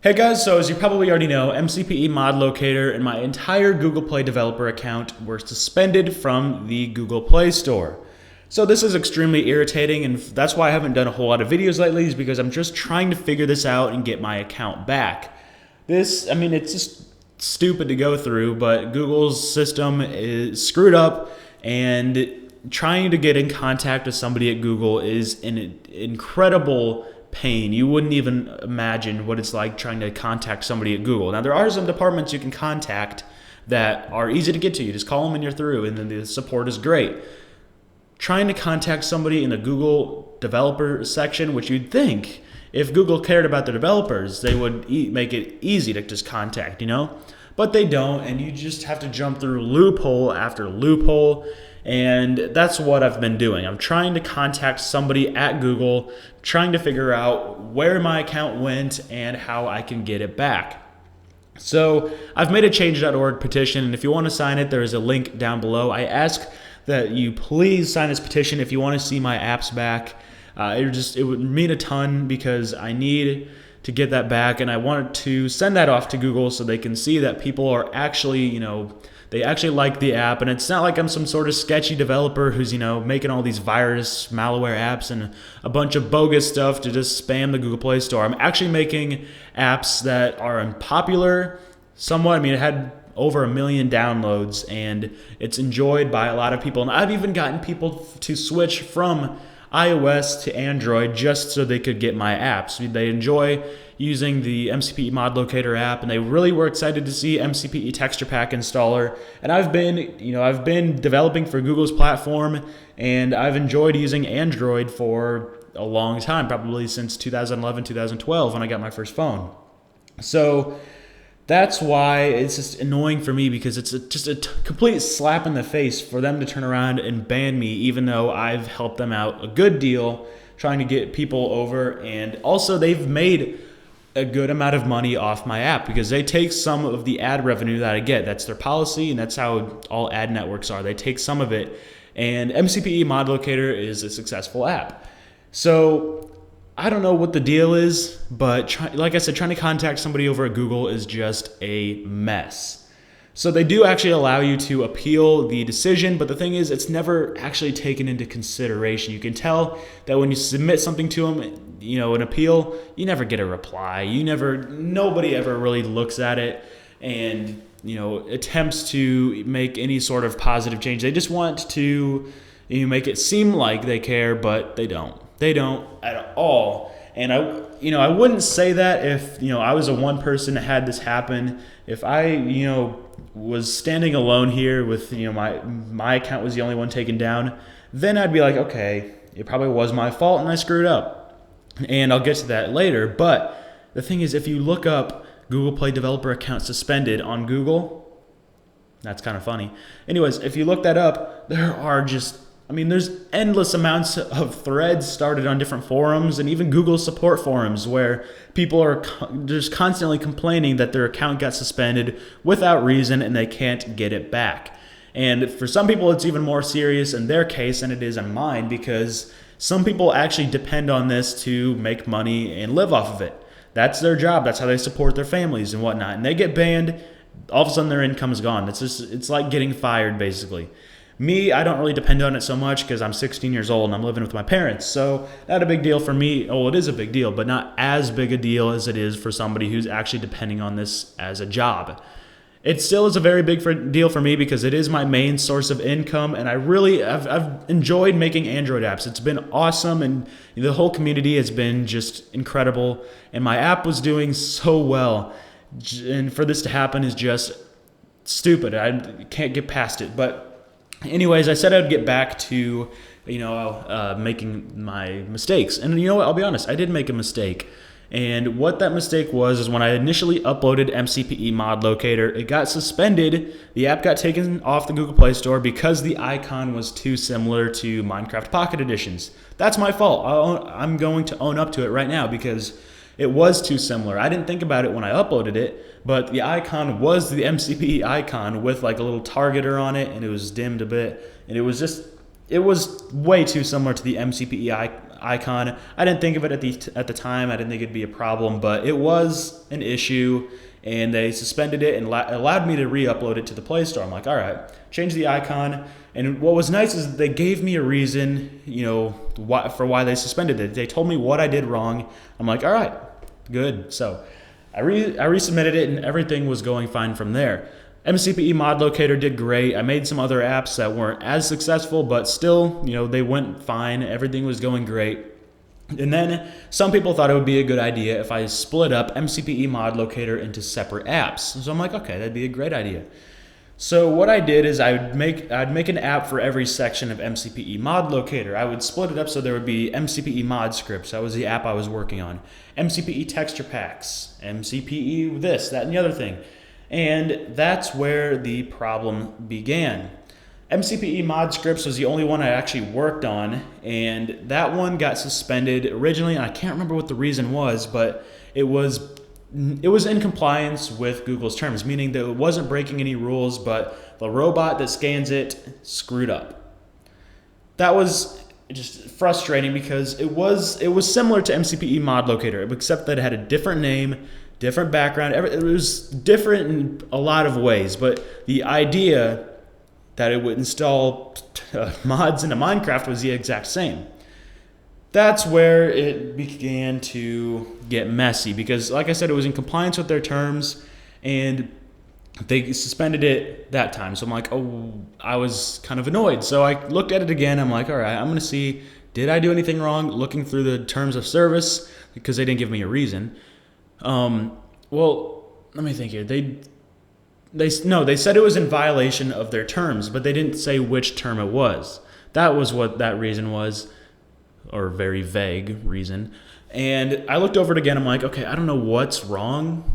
Hey guys, so as you probably already know, MCPE Mod Locator and my entire Google Play developer account were suspended from the Google Play Store. So this is extremely irritating, and that's why I haven't done a whole lot of videos lately, is because I'm just trying to figure this out and get my account back. It's just stupid to go through, but Google's system is screwed up, and trying to get in contact with somebody at Google is an incredible pain. You wouldn't even imagine what it's like trying to contact somebody at Google. Now, there are some departments you can contact that are easy to get to. You just call them and you're through, and then the support is great. Trying to contact somebody in the Google developer section, which you'd think if Google cared about their developers, they would make it easy to just contact, But they don't, and you just have to jump through loophole after loophole. And that's what I've been doing. I'm trying to contact somebody at Google, trying to figure out where my account went and how I can get it back. So I've made a change.org petition, and if you want to sign it, there is a link down below. I ask that you please sign this petition if you want to see my apps back. It would mean a ton because I need to get that back, and I wanted to send that off to Google so they can see that people are actually, they actually like the app, and it's not like I'm some sort of sketchy developer who's, making all these virus, malware apps and a bunch of bogus stuff to just spam the Google Play Store. I'm actually making apps that are unpopular somewhat. It had over 1 million downloads, and it's enjoyed by a lot of people. And I've even gotten people to switch from iOS to Android just so they could get my apps. They enjoy using the MCPE Mod Locator app, and they really were excited to see MCPE Texture Pack Installer. And I've been developing for Google's platform, and I've enjoyed using Android for a long time, probably since 2011, 2012 when I got my first phone. So that's why it's just annoying for me, because it's just a complete slap in the face for them to turn around and ban me, even though I've helped them out a good deal trying to get people over. And also they've made a good amount of money off my app because they take some of the ad revenue that I get. That's their policy, and that's how all ad networks are. They take some of it, and MCPE Mod Locator is a successful app. So I don't know what the deal is, but like I said, trying to contact somebody over at Google is just a mess. So they do actually allow you to appeal the decision, but the thing is, it's never actually taken into consideration. You can tell that when you submit something to them, an appeal, you never get a reply. Nobody ever really looks at it and, attempts to make any sort of positive change. They just want to make it seem like they care, but they don't. They don't at all. And I wouldn't say that if, I was a one person that had this happen. If I, was standing alone here with, my account was the only one taken down, then I'd be like, okay, it probably was my fault and I screwed up. And I'll get to that later. But the thing is, if you look up Google Play developer account suspended on Google, that's kind of funny. Anyways, if you look that up, there's endless amounts of threads started on different forums and even Google support forums where people are just constantly complaining that their account got suspended without reason and they can't get it back. And for some people, it's even more serious in their case than it is in mine, because some people actually depend on this to make money and live off of it. That's their job. That's how they support their families and whatnot. And they get banned, all of a sudden their income is gone. It's like getting fired, basically. Me, I don't really depend on it so much because I'm 16 years old and I'm living with my parents. So not a big deal for me. Oh, it is a big deal, but not as big a deal as it is for somebody who's actually depending on this as a job. It still is a very big deal for me because it is my main source of income, and I've enjoyed making Android apps. It's been awesome, and the whole community has been just incredible, and my app was doing so well. And for this to happen is just stupid. I can't get past it. But anyways, I said I'd get back to, making my mistakes. And you know what? I'll be honest. I did make a mistake. And what that mistake was is when I initially uploaded MCPE Mod Locator, it got suspended. The app got taken off the Google Play Store because the icon was too similar to Minecraft Pocket Editions. That's my fault. I'm going to own up to it right now because it was too similar. I didn't think about it when I uploaded it, but the icon was the MCPE icon with like a little targeter on it, and it was dimmed a bit, and it was way too similar to the MCPE icon. I didn't think of it at the time. I didn't think it'd be a problem, but it was an issue, and they suspended it and allowed me to re-upload it to the Play Store. I'm like, all right, change the icon. And what was nice is they gave me a reason, for why they suspended it. They told me what I did wrong. I'm like, all right, good. So I resubmitted it, and everything was going fine from there. MCPE Mod Locator did great. I made some other apps that weren't as successful, but still, they went fine. Everything was going great. And then some people thought it would be a good idea if I split up MCPE Mod Locator into separate apps. So I'm like, okay, that'd be a great idea. So what I did is I'd make an app for every section of MCPE Mod Locator. I would split it up so there would be MCPE Mod Scripts. That was the app I was working on. MCPE Texture Packs. MCPE this, that, and the other thing. And that's where the problem began. MCPE Mod Scripts was the only one I actually worked on, and that one got suspended originally, and I can't remember what the reason was, but it was in compliance with Google's terms, meaning that it wasn't breaking any rules, but the robot that scans it screwed up. That was just frustrating because it was similar to MCPE Mod Locator, except that it had a different name, different background. It was different in a lot of ways, but the idea that it would install mods into Minecraft was the exact same. That's where it began to get messy because, like I said, it was in compliance with their terms, and they suspended it that time. So I'm like, I was kind of annoyed. So I looked at it again. I'm like, all right, I'm going to see, did I do anything wrong? Looking through the terms of service because they didn't give me a reason. Well, let me think here. They said it was in violation of their terms, but they didn't say which term it was. That was what that reason was, or very vague reason. And I looked over it again. I'm like, okay, I don't know what's wrong,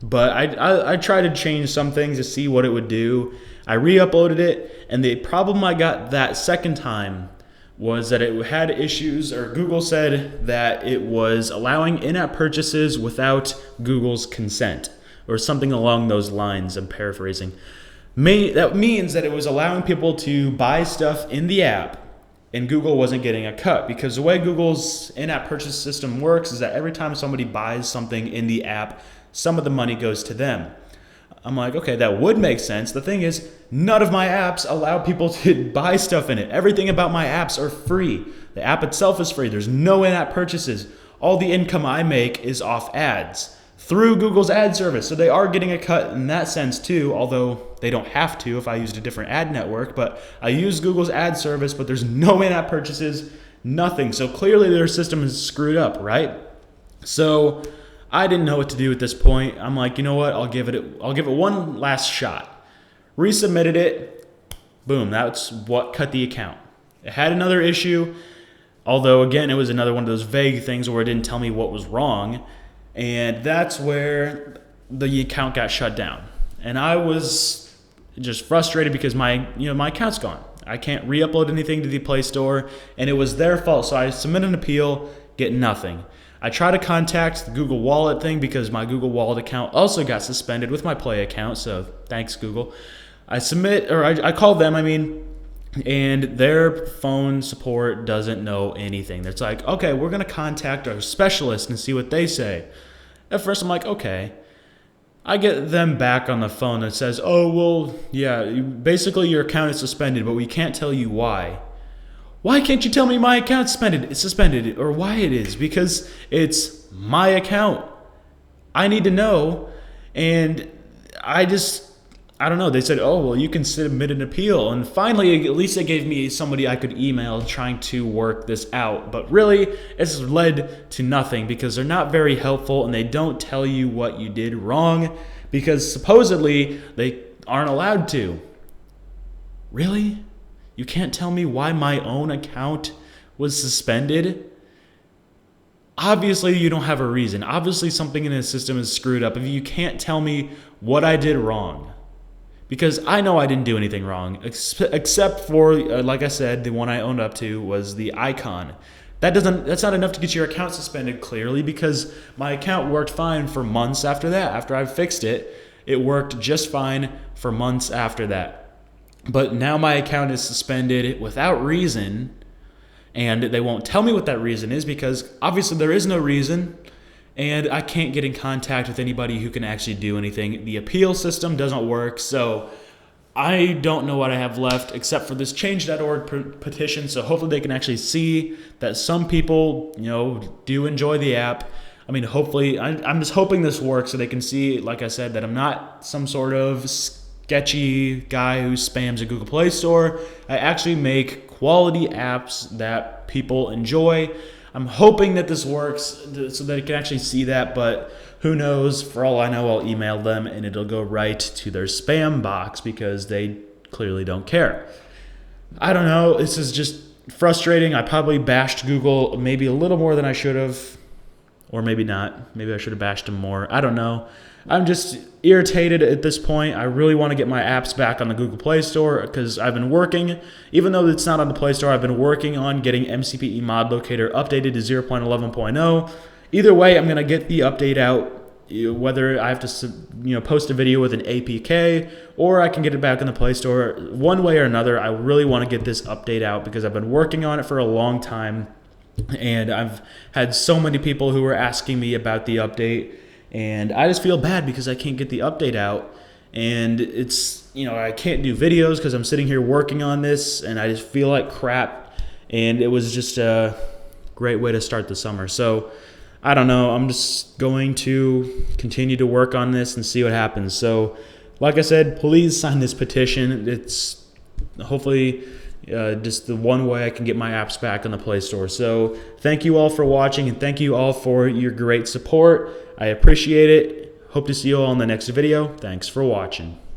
but I tried to change some things to see what it would do. I re-uploaded it, and the problem I got that second time was that it had issues, or Google said that it was allowing in-app purchases without Google's consent, or something along those lines. I'm paraphrasing. That means that it was allowing people to buy stuff in the app, and Google wasn't getting a cut, because the way Google's in-app purchase system works is that every time somebody buys something in the app, some of the money goes to them. I'm like, okay, that would make sense. The thing is, none of my apps allow people to buy stuff in it. Everything about my apps are free. The app itself is free. There's no in-app purchases. All the income I make is off ads through Google's ad service. So they are getting a cut in that sense too, although they don't have to if I used a different ad network. But I use Google's ad service, but there's no in-app purchases, nothing. So clearly their system is screwed up, right? So I didn't know what to do at this point. I'm like, you know what? I'll give it one last shot. Resubmitted it. Boom. That's what cut the account. It had another issue, although again, it was another one of those vague things where it didn't tell me what was wrong, and that's where the account got shut down. And I was just frustrated because my account's gone. I can't re-upload anything to the Play Store, and it was their fault. So I submit an appeal, get nothing. I try to contact the Google Wallet thing because my Google Wallet account also got suspended with my Play account, so thanks, Google. I called them, and their phone support doesn't know anything. It's like, okay, we're going to contact our specialist and see what they say. At first, I'm like, okay. I get them back on the phone that says, oh, well, yeah, basically your account is suspended, but we can't tell you why. Why can't you tell me my account's suspended, or why it is? Because it's my account. I need to know. And I don't know. They said, oh, well, you can submit an appeal. And finally, at least they gave me somebody I could email trying to work this out. But really, it's led to nothing because they're not very helpful, and they don't tell you what you did wrong because supposedly they aren't allowed to. Really? You can't tell me why my own account was suspended? Obviously, you don't have a reason. Obviously, something in the system is screwed up if you can't tell me what I did wrong. Because I know I didn't do anything wrong, except for, like I said, the one I owned up to was the icon. That's not enough to get your account suspended, clearly, because my account worked fine for months after that. After I fixed it, it worked just fine for months after that. But now my account is suspended without reason, And they won't tell me what that reason is because obviously there is no reason, and I can't get in contact with anybody who can actually do anything. The appeal system doesn't work, so I don't know what I have left except for this change.org petition. So hopefully they can actually see that some people, do enjoy the app. I mean, hopefully, I'm just hoping this works so they can see, like I said, that I'm not some sort of sketchy guy who spams a Google Play Store. I actually make quality apps that people enjoy. I'm hoping that this works so that they can actually see that, but who knows? For all I know, I'll email them and it'll go right to their spam box because they clearly don't care. I don't know. This is just frustrating. I probably bashed Google maybe a little more than I should have, or maybe not. Maybe I should have bashed them more. I don't know. I'm just irritated at this point. I really want to get my apps back on the Google Play Store because I've been working, even though it's not on the Play Store, I've been working on getting MCPE Mod Locator updated to 0.11.0. Either way, I'm going to get the update out, whether I have to post a video with an APK or I can get it back in the Play Store. One way or another, I really want to get this update out because I've been working on it for a long time, and I've had so many people who are asking me about the update. And I just feel bad because I can't get the update out, and it's, I can't do videos because I'm sitting here working on this and I just feel like crap, and it was just a great way to start the summer. So I don't know, I'm just going to continue to work on this and see what happens. So like I said, please sign this petition. It's hopefully just the one way I can get my apps back on the Play Store. So thank you all for watching, and thank you all for your great support. I appreciate it. Hope to see you all in the next video. Thanks for watching.